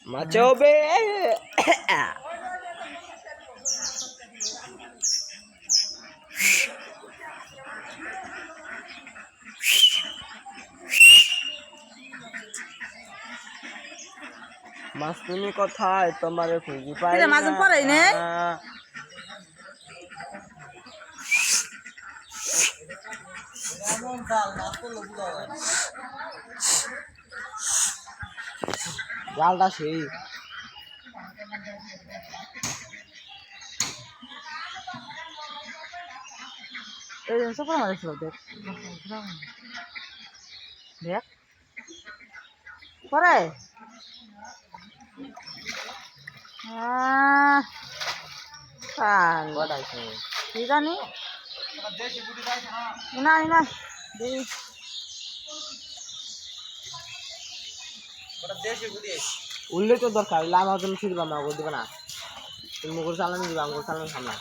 মাছ হবে মাছ তুমি কোথায় তোমারে খুঁজি পাই না মাছ পড়াই নে জালটা সেই এই সফর মাছ দেখ দেখ পরে কি জানি না না উল্লেখ তো দরকার লাভ হজম ঠিক দিবা না তুমি মুগুর চালানি দিবা আঙ্গুর চালানি সামনে